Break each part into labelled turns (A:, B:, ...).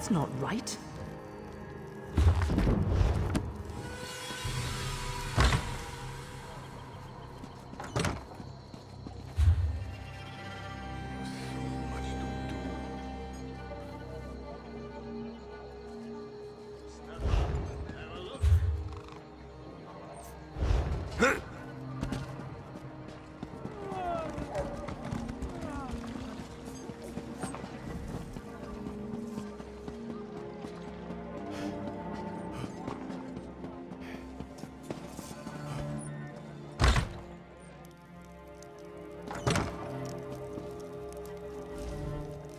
A: That's not right.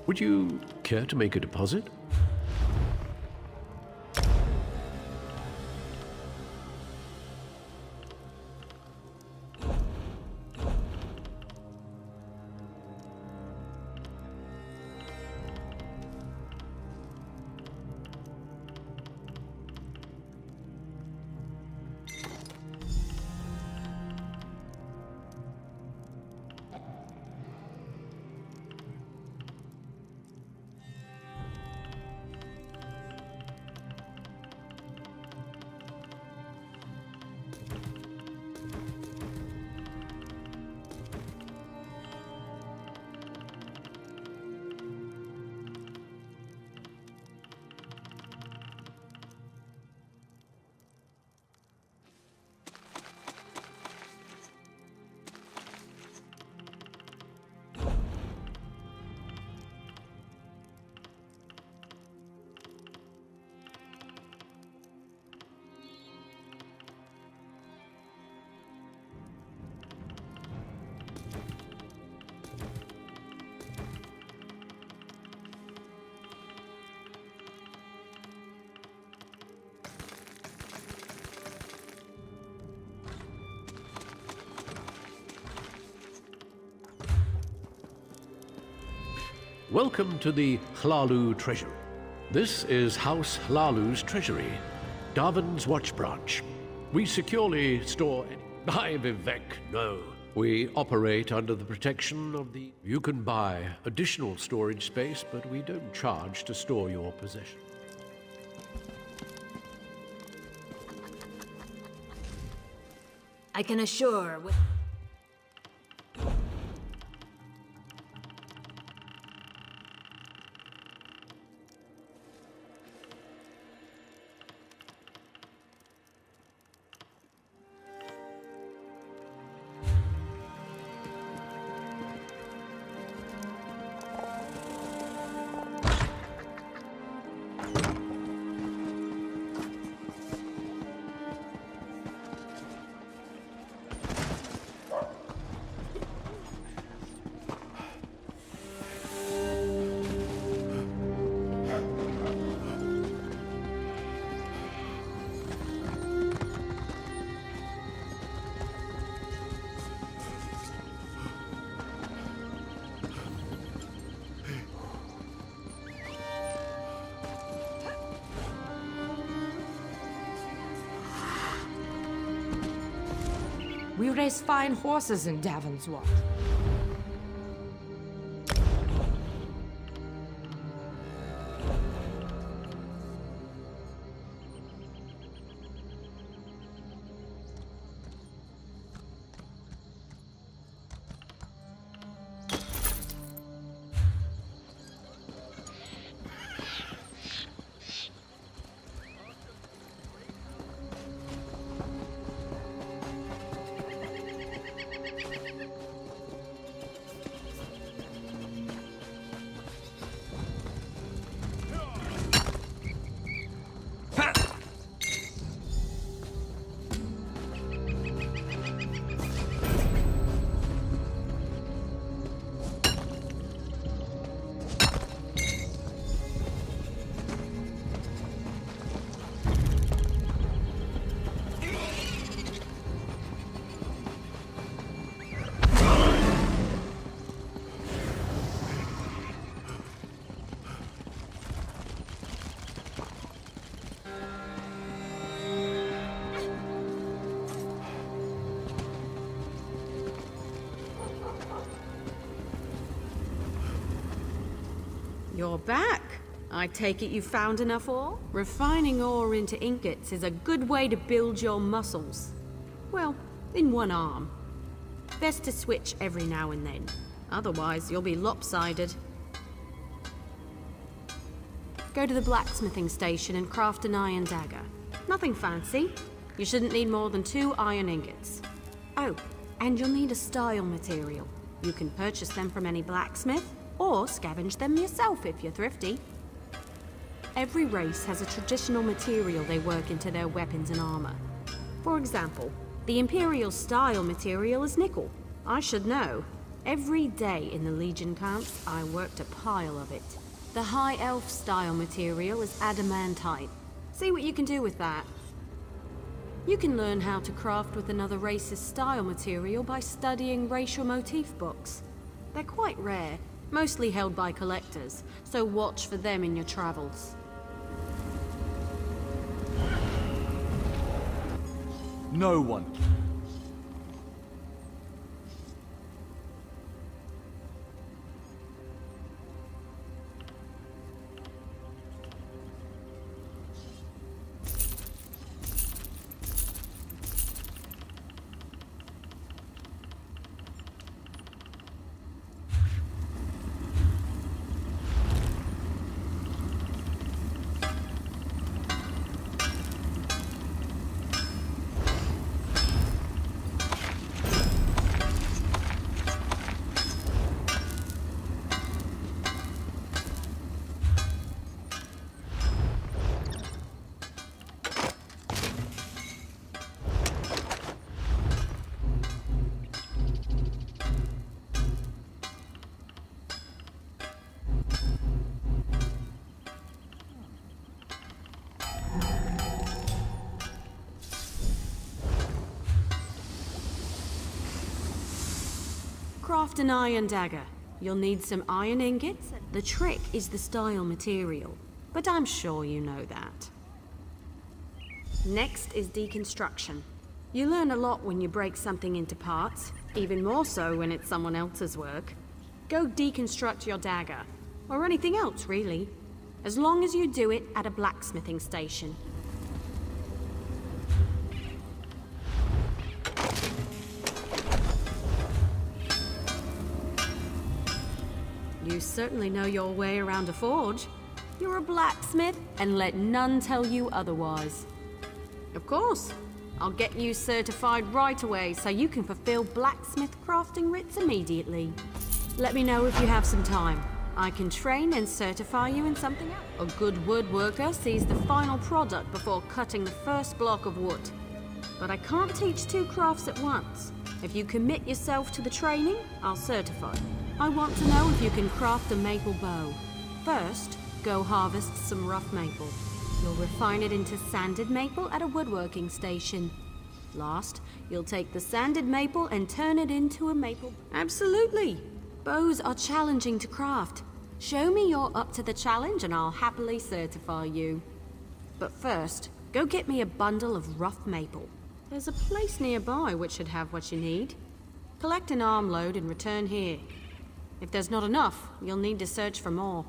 B: Would you care to make a deposit? Welcome to the Hlalu Treasury. This is House Hlalu's treasury, Darwin's Watch Branch. We securely store any... Vivek, no. We operate under the protection of the... You can buy additional storage space, but we don't charge to store your possessions.
C: I can assure with...
A: We raise fine horses in Davonswat. You're back.
C: I take it you found enough ore? Refining ore into ingots is a good way to build your muscles. Well, in one arm. Best to switch every now and then. Otherwise, you'll be lopsided. Go to the blacksmithing station and craft an iron dagger. Nothing fancy. You shouldn't need more than 2 iron ingots. Oh, and you'll need a style material. You can purchase them from any blacksmith, or scavenge them yourself if you're thrifty. Every race has a traditional material they work into their weapons and armor. For example, the Imperial style material is nickel. I should know. Every day in the Legion camps, I worked a pile of it. The High Elf style material is adamantite. See what you can do with that. You can learn how to craft with another race's style material by studying racial motif books. They're quite rare, mostly held by collectors, so watch for them in your travels.
D: No one.
C: Craft an iron dagger. You'll need some iron ingots. The trick is the style material, but I'm sure you know that. Next is deconstruction. You learn a lot when you break something into parts, even more so when it's someone else's work. Go deconstruct your dagger, or anything else really, as long as you do it at a blacksmithing station. You certainly know your way around a forge. You're a blacksmith, and let none tell you otherwise. Of course, I'll get you certified right away so you can fulfill blacksmith crafting writs immediately. Let me know if you have some time. I can train and certify you in something else. A good woodworker sees the final product before cutting the first block of wood. But I can't teach 2 crafts at once. If you commit yourself to the training, I'll certify. I want to know if you can craft a maple bow. First, go harvest some rough maple. You'll refine it into sanded maple at a woodworking station. Last, you'll take the sanded maple and turn it into a maple. Absolutely! Bows are challenging to craft. Show me you're up to the challenge and I'll happily certify you. But first, go get me a bundle of rough maple. There's a place nearby which should have what you need. Collect an armload and return here. If there's not enough, you'll need to search for more.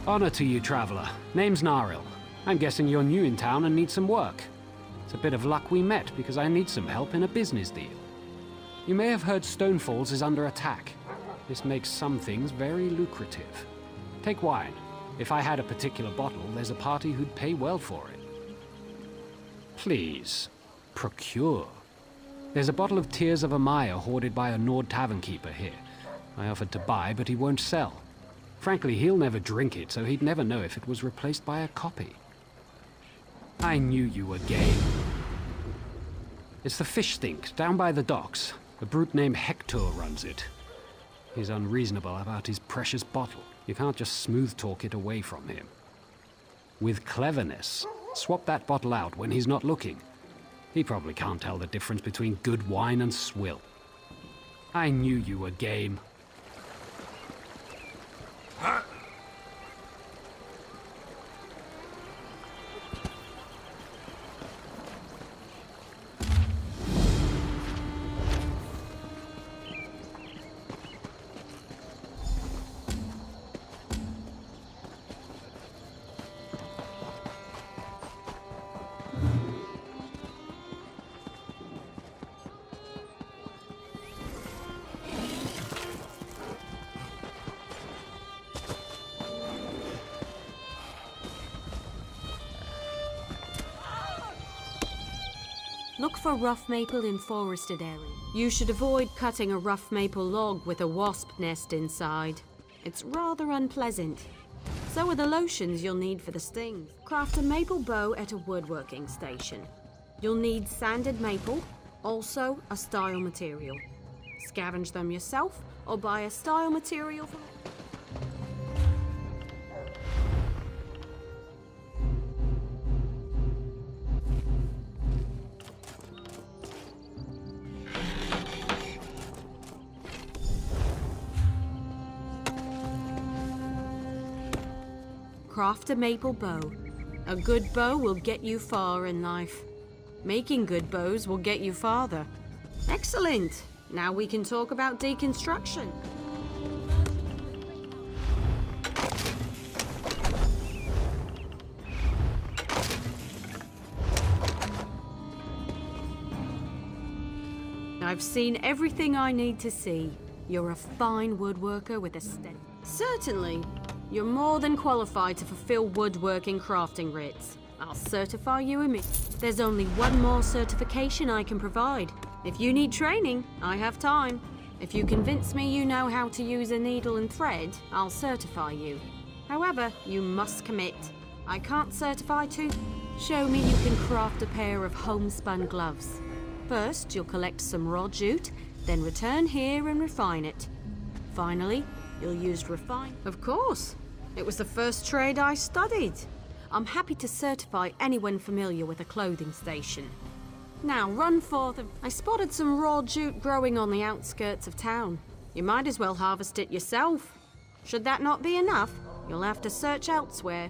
E: Honor to you, traveler. Name's Naril. I'm guessing you're new in town and need some work. It's a bit of luck we met because I need some help in a business deal. You may have heard Stonefalls is under attack. This makes some things very lucrative. Take wine. If I had a particular bottle, there's a party who'd pay well for it. Please, procure. There's a bottle of Tears of Amaya hoarded by a Nord tavern keeper here. I offered to buy, but he won't sell. Frankly, he'll never drink it, so he'd never know if it was replaced by a copy. I knew you were game. It's the fish stink, down by the docks. A brute named Hector runs it. He's unreasonable about his precious bottle. You can't just smooth talk it away from him. With cleverness, swap that bottle out when he's not looking. He probably can't tell the difference between good wine and swill. I knew you were game.
C: Look for rough maple in forested areas. You should avoid cutting a rough maple log with a wasp nest inside. It's rather unpleasant. So are the lotions you'll need for the stings. Craft a maple bow at a woodworking station. You'll need sanded maple, also a style material. Scavenge them yourself or buy a style material from... Craft a maple bow. A good bow will get you far in life. Making good bows will get you farther. Excellent! Now we can talk about deconstruction. I've seen everything I need to see. You're a fine woodworker with a steady... Certainly. You're more than qualified to fulfill woodworking crafting writs. I'll certify you immediately. There's only one more certification I can provide. If you need training, I have time. If you convince me you know how to use a needle and thread, I'll certify you. However, you must commit. I can't certify to... Show me you can craft a pair of homespun gloves. First, you'll collect some raw jute, then return here and refine it. Finally, you'll use refine... Of course. It was the first trade I studied. I'm happy to certify anyone familiar with a clothing station. Now, run forth and... I spotted some raw jute growing on the outskirts of town. You might as well harvest it yourself. Should that not be enough, you'll have to search elsewhere.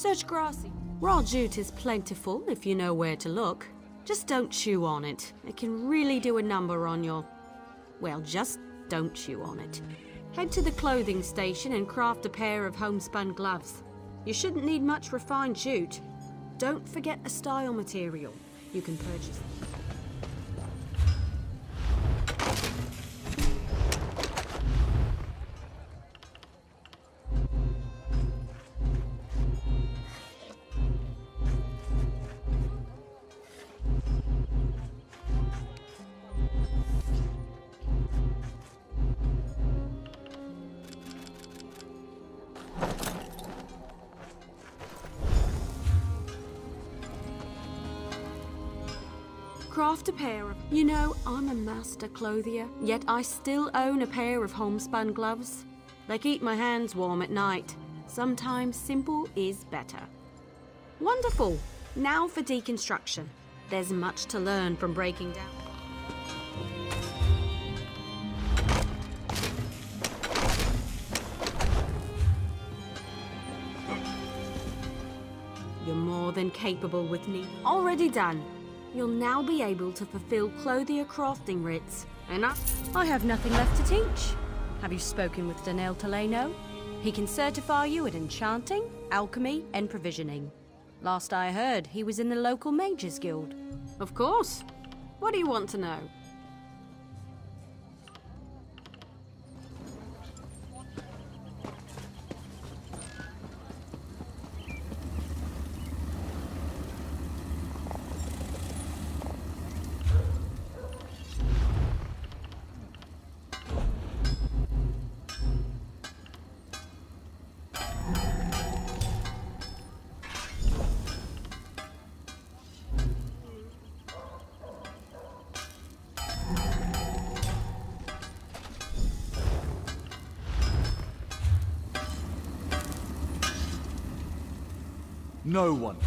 C: Search grassy. Raw jute is plentiful if you know where to look. Just don't chew on it. It can really do a number on your... Well, just don't chew on it. Head to the clothing station and craft a pair of homespun gloves. You shouldn't need much refined jute. Don't forget a style material. You can purchase. Craft a pair of... You know, I'm a master clothier, yet I still own a pair of homespun gloves. They keep my hands warm at night. Sometimes simple is better. Wonderful! Now for deconstruction. There's much to learn from breaking down. You're more than capable with me. Already done. You'll now be able to fulfill clothier crafting writs. And I have nothing left to teach. Have you spoken with Tamriel Taleno? He can certify you at enchanting, alchemy, and provisioning. Last I heard, he was in the local mages guild. Of course. What do you want to know?
D: No one.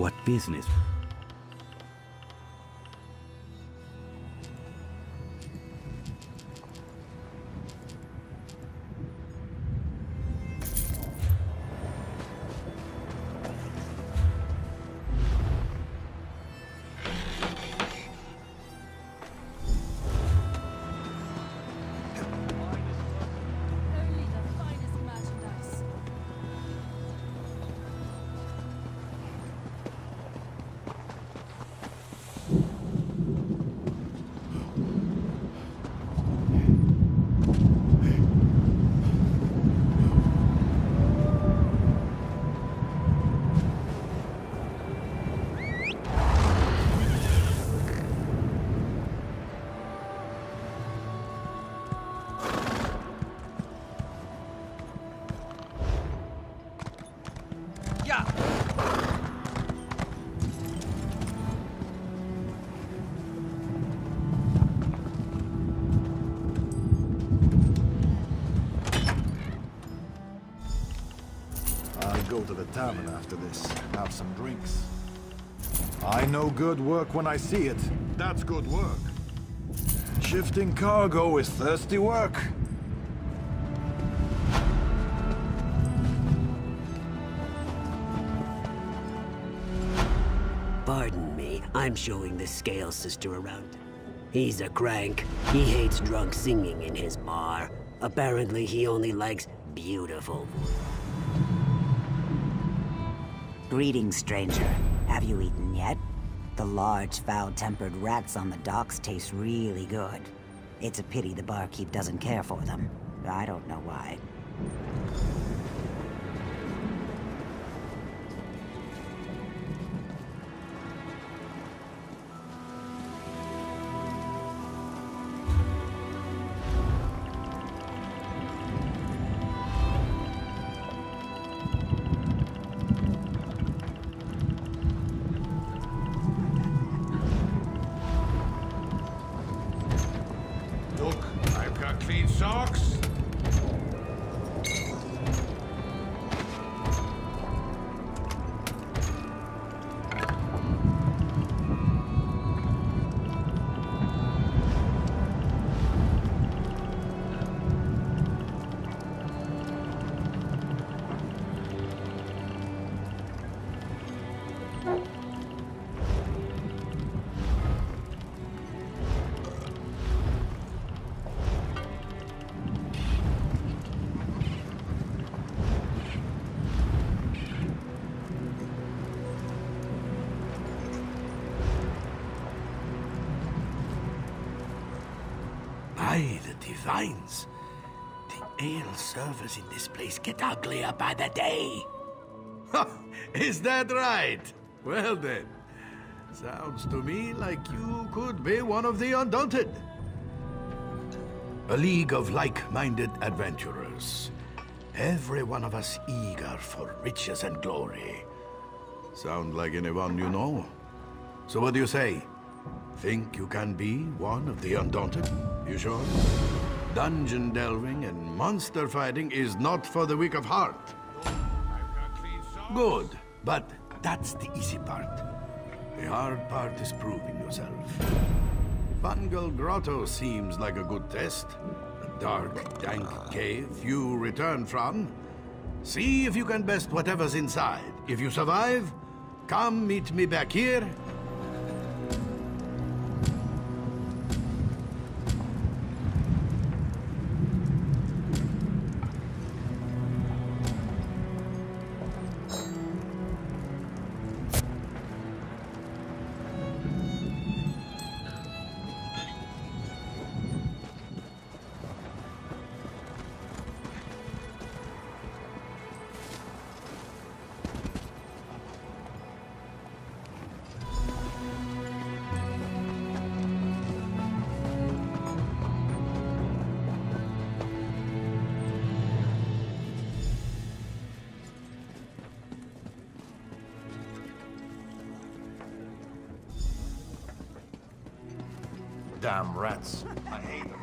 F: What business?
A: Only the finest merchandise.
D: I'll go to the tavern after this, have some drinks. I know good work when I see it. That's good work. Shifting cargo is thirsty work.
G: Pardon me, I'm showing the Scale Sister around. He's a crank. He hates drunk singing in his bar. Apparently, he only likes beautiful.
H: Greetings, stranger. Have you eaten yet? The large, foul-tempered rats on the docks taste really good. It's a pity the barkeep doesn't care for them. I don't know why.
I: Look, I've got clean socks.
J: By the divines, the ale servers in this place get uglier by the day.
I: Is that right? Well then, sounds to me like you could be one of the Undaunted. A league of like-minded adventurers. Every one of us eager for riches and glory. Sound like anyone you know? So what do you say? Think you can be one of the Undaunted? You sure? Dungeon delving and monster fighting is not for the weak of heart. Good, but that's the easy part. The hard part is proving yourself. Fungal Grotto seems like a good test. A dark, dank cave you return from. See if you can best whatever's inside. If you survive, come meet me back here.
D: Damn rats. I hate them.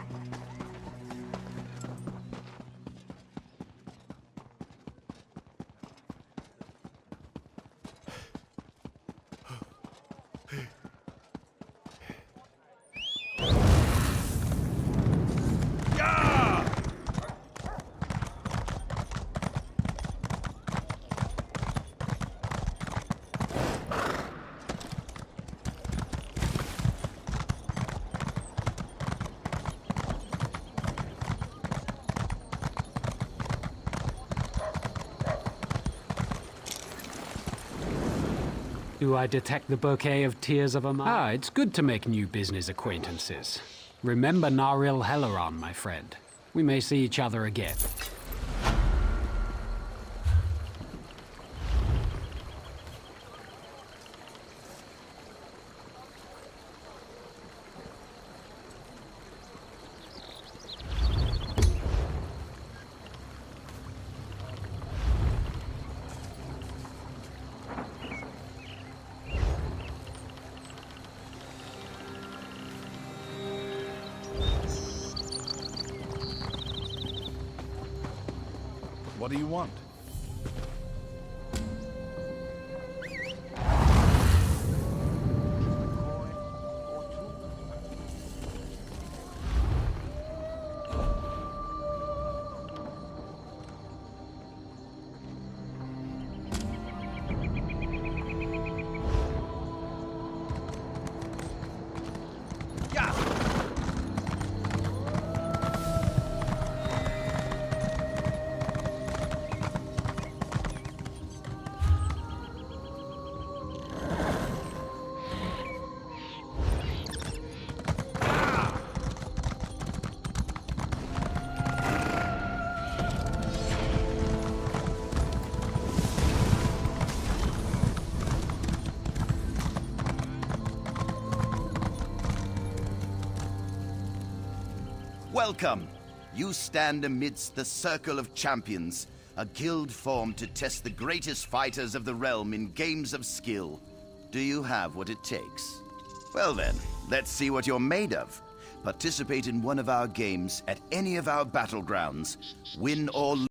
E: Do I detect the bouquet of tears of a man? Ah, it's good to make new business acquaintances. Remember Naril Helleron, my friend. We may see each other again.
D: What do you want?
F: Welcome. You stand amidst the Circle of Champions, a guild formed to test the greatest fighters of the realm in games of skill. Do you have what it takes? Well then, let's see what you're made of. Participate in one of our games at any of our battlegrounds. Win or lose.